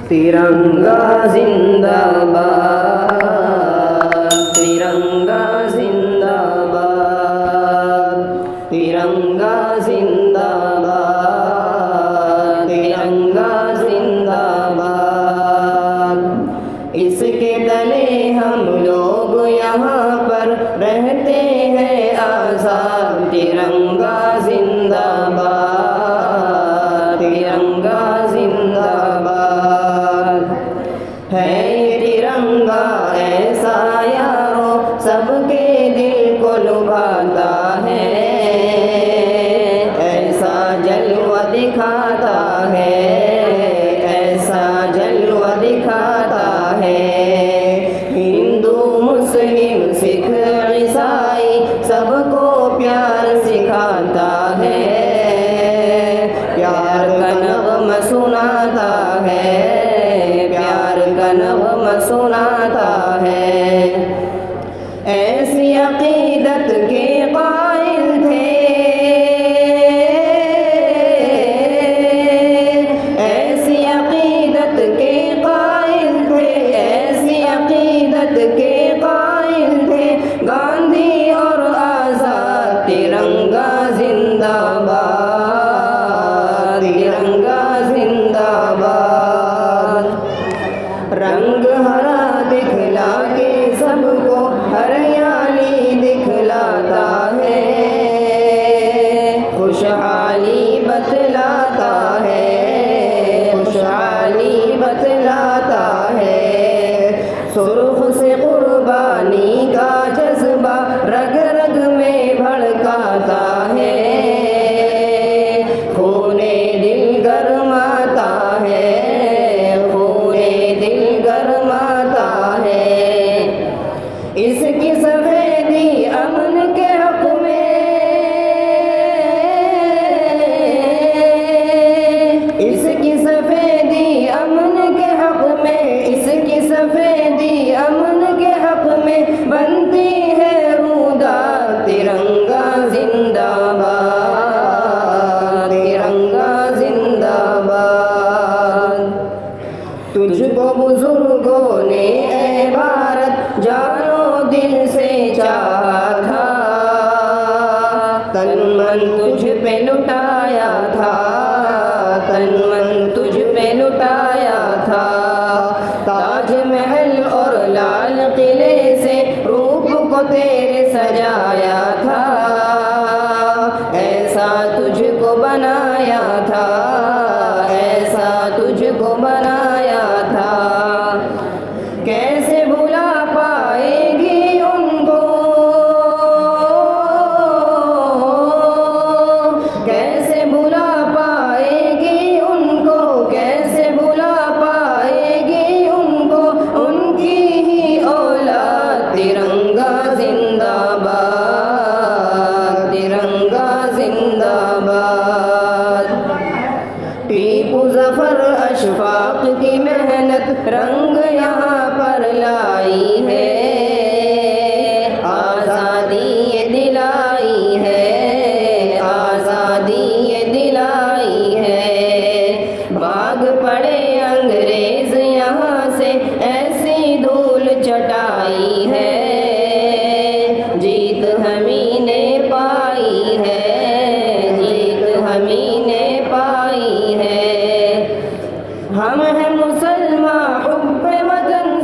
तिरंगा जिंदाबाद, तिरंगा जिंदाबाद, तिरंगा जिंदाबाद, तिरंगा जिंदाबाद। इसके तले हम लोग यहाँ पर रहते हैं आज़ाद। तिरंगा जिंदाबाद, तिरंगा जिंदाबाद। है ये तिरंगा ऐसा यारो सबके दिल को लुभाता है, ऐसा जलवा दिखाता है, ऐसा जलवा दिखाता है। हिंदू मुस्लिम सिख ईसाई सबको प्यार सिखाता है, प्यार का नग़्मा सुनाता है, प्यार का नग़्मा सुनाता है। ऐसी अक़ीदत के क़ाइल थे, ऐसी अक़ीदत के क़ाइल थे, ऐसी अक़ीदत के क़ाइल थे गांधी और आज़ाद। तिरंगा जिंदाबाद, तिरंगा जिंदाबाद। रंग हरा दिखला के सबको हरियाली दिखलाता है, खुशहाली बतलाता है, खुशहाली बतलाता है। सुर्ख से कुर्बानी का जज्बा रग रग में भड़काता है, खूने दिल गरमाता है, खूने दिल गरमाता है। इसकी सफेदी अमन के हक में, इसकी सफेदी अमन के हक में, इसकी सफेदी अमन के हक में बनती है रूदा। तिरंगा जिंदाबाद, तिरंगा जिंदाबाद। तुझको बुजुर्गों ने ऐ भारत जानो दिल से चाहा था, तन मन तुझ पे लुटाया था, तन मन तुझ पे लुटाया था। ताजमहल और लाल किले से रूप को तेरे सजाया था, ऐसा तुझको बनाया था, ऐसा तुझको बनाया था। कैसे भुला पाएगी उनको, कैसे भुला पाएगी उनको, कैसे भुला पाएगी उनको उनकी ही औलाद। तिरंगा जिंदाबाद, तिरंगा जिंदाबाद। टीपू ज़फ़र अशफाक की मेहनत रंग यहाँ पर लाई है, आज़ादी ये दिलाई है, आज़ादी ये दिलाई है। भाग पड़े अंग्रेज यहाँ से ऐसी धूल चटाई है, जीत हमी ने पाई है, जीत हमी ने पाई है। हम हैं मुसलमान हुब्बे वतन